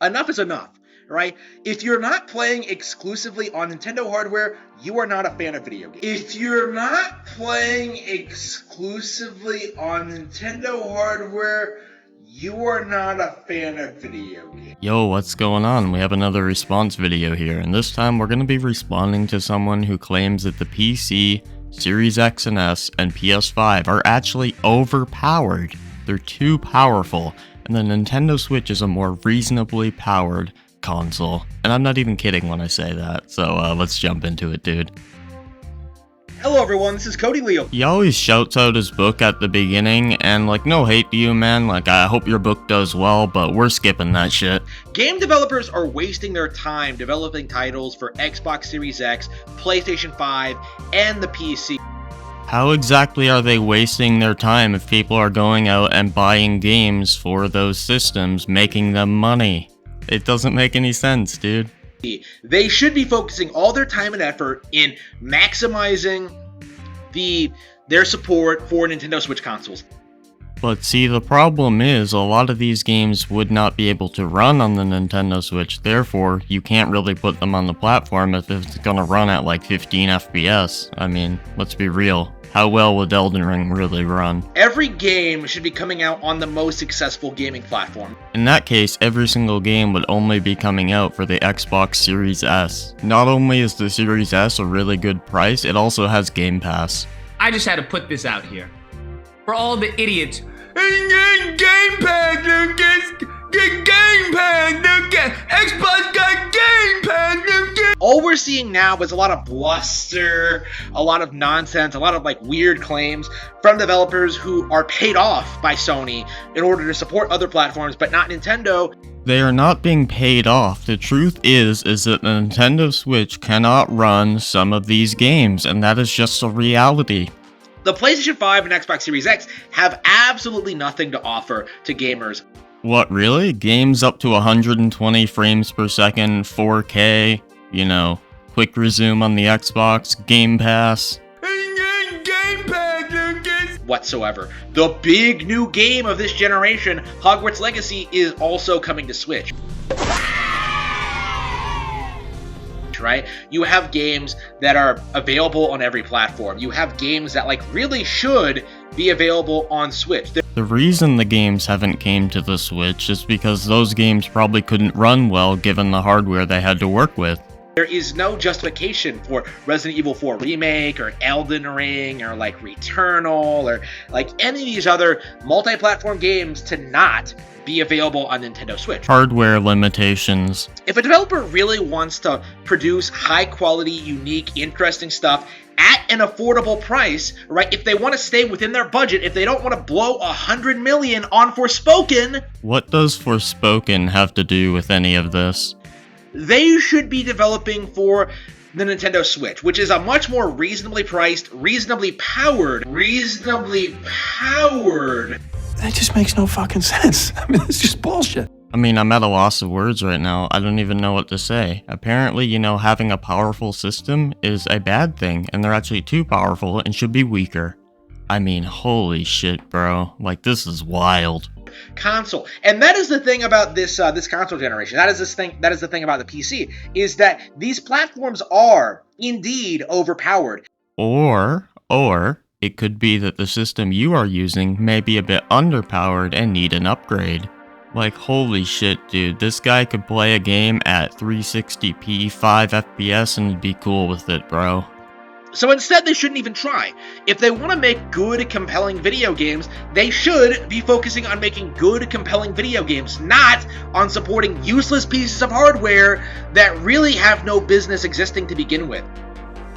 Enough is enough, right? If you're not playing exclusively on Nintendo hardware, you are not a fan of video games. If you're not playing exclusively on Nintendo hardware, you are not a fan of video games. Yo, what's going on? We have another response video here, and this time we're going to be responding to someone who claims that the PC, Series X and S, and PS5 are actually overpowered. They're too powerful, and the Nintendo Switch is a more reasonably powered console. And I'm not even kidding when I say that, so let's jump into it, dude. Hello everyone, this is Cody Leo. He always shouts out his book at the beginning, and like, no hate to you, man, like, I hope your book does well, but we're skipping that shit. Game developers are wasting their time developing titles for Xbox Series X, PlayStation 5, and the PC. How exactly are they wasting their time if people are going out and buying games for those systems, making them money? It doesn't make any sense, dude. They should be focusing all their time and effort in maximizing their support for Nintendo Switch consoles. But see, the problem is a lot of these games would not be able to run on the Nintendo Switch, therefore you can't really put them on the platform if it's gonna run at like 15 FPS. I mean, let's be real. How well would Elden Ring really run? Every game should be coming out on the most successful gaming platform. In that case, every single game would only be coming out for the Xbox Series S. Not only is the Series S a really good price, it also has Game Pass. I just had to put this out here. For all the idiots. Game Pass, Lucas! Get Game Pass, Lucas! Xbox got Game Pass, Lucas! All we're seeing now is a lot of bluster, a lot of nonsense, a lot of like weird claims from developers who are paid off by Sony in order to support other platforms, but not Nintendo. They are not being paid off. The truth is that the Nintendo Switch cannot run some of these games, and that is just a reality. The PlayStation 5 and Xbox Series X have absolutely nothing to offer to gamers. What, really? Games up to 120 frames per second, 4K, you know, quick resume on the Xbox, Game Pass. Game Pass, Lucas! Whatsoever. The big new game of this generation, Hogwarts Legacy, is also coming to Switch. Right? You have games that are available on every platform. You have games that like really should be available on Switch. The reason the games haven't came to the Switch is because those games probably couldn't run well given the hardware they had to work with. There is no justification for Resident Evil 4 Remake or Elden Ring or like Returnal or like any of these other multi-platform games to not be available on Nintendo Switch. Hardware limitations. If a developer really wants to produce high quality, unique, interesting stuff at an affordable price, right? If they want to stay within their budget, if they don't want to blow $100 million on Forspoken, what does Forspoken have to do with any of this? They should be developing for the Nintendo Switch, which is a much more reasonably priced, reasonably powered. That just makes no fucking sense. I mean, it's just bullshit. I mean, I'm at a loss of words right now. I don't even know what to say. Apparently, you know, having a powerful system is a bad thing, and they're actually too powerful and should be weaker. I mean, holy shit, bro. Like, this is wild. Console, and that is the thing about this console generation. That is the thing about the PC, is that these platforms are indeed overpowered. Or it could be that the system you are using may be a bit underpowered and need an upgrade. Like, holy shit, dude, this guy could play a game at 360p 5 FPS and be cool with it, bro. So instead, they shouldn't even try. If they want to make good, compelling video games, they should be focusing on making good, compelling video games, not on supporting useless pieces of hardware that really have no business existing to begin with.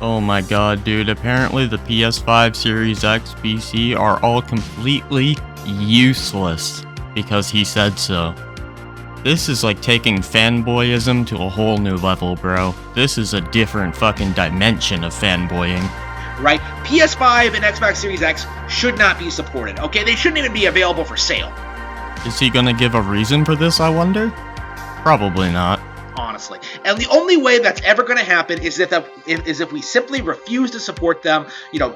Oh my god, dude, apparently the PS5, Series X, PC are all completely useless because he said so. This is like taking fanboyism to a whole new level, bro. This is a different fucking dimension of fanboying. Right? PS5 and Xbox Series X should not be supported, okay? They shouldn't even be available for sale. Is he gonna give a reason for this, I wonder? Probably not. Honestly. constantly. And the only way that's ever going to happen is if we simply refuse to support them,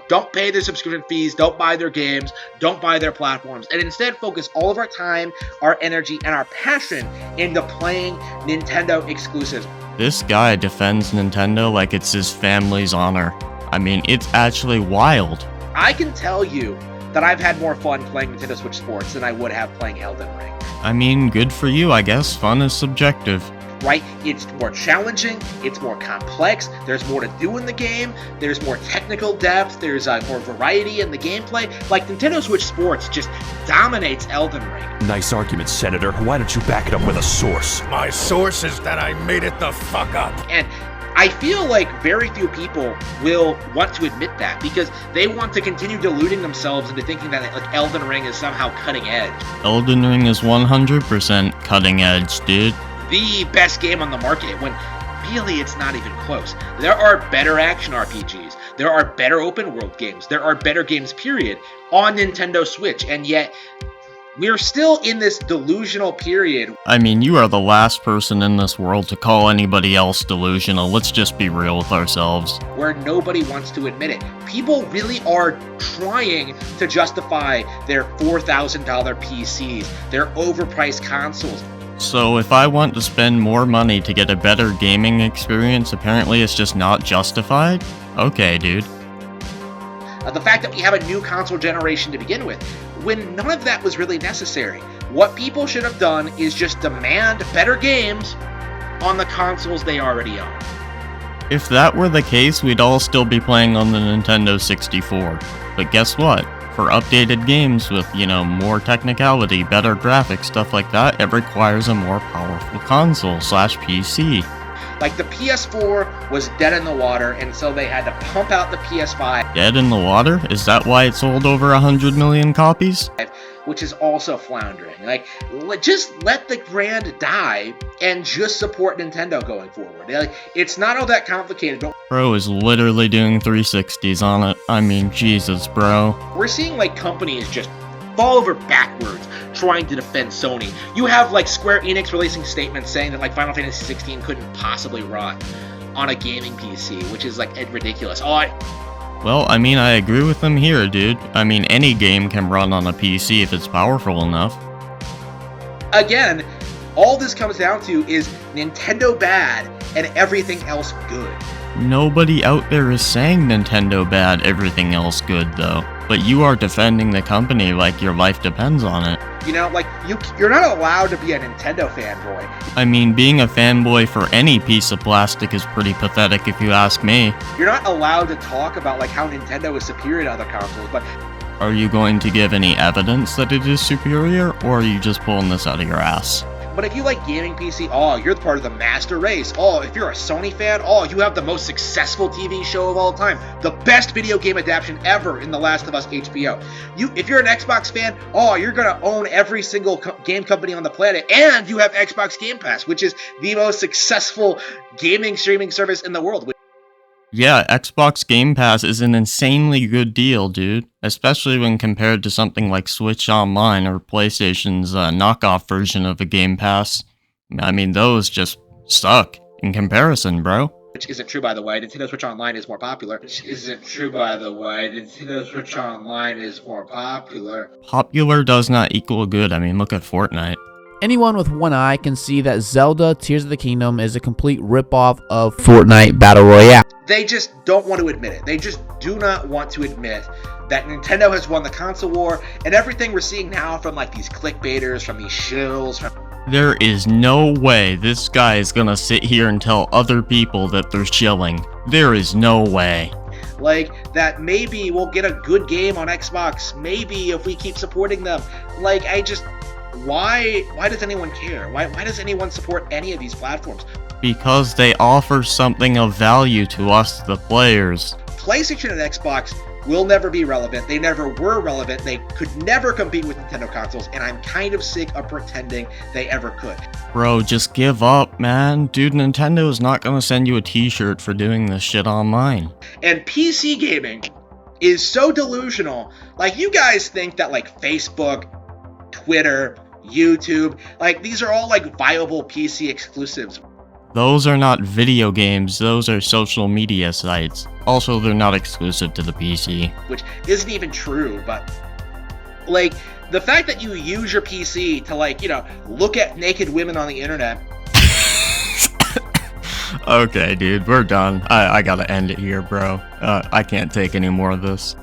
don't pay their subscription fees, don't buy their games, don't buy their platforms, and instead focus all of our time, our energy, and our passion into playing Nintendo exclusives. This guy defends Nintendo like it's his family's honor. I mean, it's actually wild. I can tell you that I've had more fun playing Nintendo Switch Sports than I would have playing Elden Ring. I mean, good for you, I guess. Fun is subjective. Right? It's more challenging, it's more complex, there's more to do in the game, there's more technical depth, there's more variety in the gameplay. Like, Nintendo Switch Sports just dominates Elden Ring. Nice argument, Senator. Why don't you back it up with a source? My source is that I made it the fuck up. And I feel like very few people will want to admit that because they want to continue deluding themselves into thinking that like Elden Ring is somehow cutting edge. Elden Ring is 100% cutting edge, dude. The best game on the market when really it's not even close. There are better action RPGs. There are better open world games. There are better games, period, on Nintendo Switch. And yet, we're still in this delusional period. I mean, you are the last person in this world to call anybody else delusional. Let's just be real with ourselves. Where nobody wants to admit it. People really are trying to justify their $4,000 PCs, their overpriced consoles. So if I want to spend more money to get a better gaming experience, apparently it's just not justified? Okay, dude. The fact that we have a new console generation to begin with, when none of that was really necessary. What people should have done is just demand better games on the consoles they already own. If that were the case, we'd all still be playing on the Nintendo 64. But guess what? For updated games with, more technicality, better graphics, stuff like that, it requires a more powerful console/PC. Like, the PS4 was dead in the water, and so they had to pump out the PS5. Dead in the water? Is that why it sold over 100 million copies? Which is also floundering. Like, just let the brand die and just support Nintendo going forward. Like, it's not all that complicated. Bro is literally doing 360s on it. I mean, Jesus, bro. We're seeing, like, companies just fall over backwards trying to defend Sony. You have, like, Square Enix releasing statements saying that, like, Final Fantasy 16 couldn't possibly run on a gaming PC, which is, like, ridiculous. Well, I mean, I agree with them here, dude. I mean, any game can run on a PC if it's powerful enough. Again, all this comes down to is Nintendo bad and everything else good. Nobody out there is saying Nintendo bad, everything else good, though. But you are defending the company like your life depends on it. You're not allowed to be a Nintendo fanboy. I mean, being a fanboy for any piece of plastic is pretty pathetic if you ask me. You're not allowed to talk about, like, how Nintendo is superior to other consoles, but... Are you going to give any evidence that it is superior, or are you just pulling this out of your ass? But if you like gaming PC, you're part of the master race. If you're a Sony fan, you have the most successful TV show of all time. The best video game adaptation ever in The Last of Us HBO. If you're an Xbox fan, you're gonna own every single game company on the planet, and you have Xbox Game Pass, which is the most successful gaming streaming service in the world. Yeah, Xbox Game Pass is an insanely good deal, dude. Especially when compared to something like Switch Online or PlayStation's knockoff version of a Game Pass. I mean, those just suck in comparison, bro. Which isn't true, by the way. Nintendo Switch Online is more popular. Popular does not equal good. I mean, look at Fortnite. Anyone with one eye can see that Zelda Tears of the Kingdom is a complete ripoff of Fortnite Battle Royale. They just don't want to admit it. They just do not want to admit that Nintendo has won the console war, and everything we're seeing now from, like, these clickbaiters, from these shills, There is no way this guy is gonna sit here and tell other people that they're shilling. There is no way. Like, that maybe we'll get a good game on Xbox, maybe if we keep supporting them. Like, why does anyone care? Why does anyone support any of these platforms? Because they offer something of value to us, the players. PlayStation and Xbox will never be relevant. They never were relevant. They could never compete with Nintendo consoles, and I'm kind of sick of pretending they ever could. Bro, just give up, man. Dude, Nintendo is not gonna send you a t-shirt for doing this shit online. And PC gaming is so delusional. Like, you guys think that, like, Facebook, Twitter, YouTube, like, these are all, like, viable PC exclusives. Those are not video games, those are social media sites. Also, they're not exclusive to the PC. Which isn't even true, but like the fact that you use your PC to like, you know, look at naked women on the internet. Okay, dude, we're done. I gotta end it here, bro. I can't take any more of this.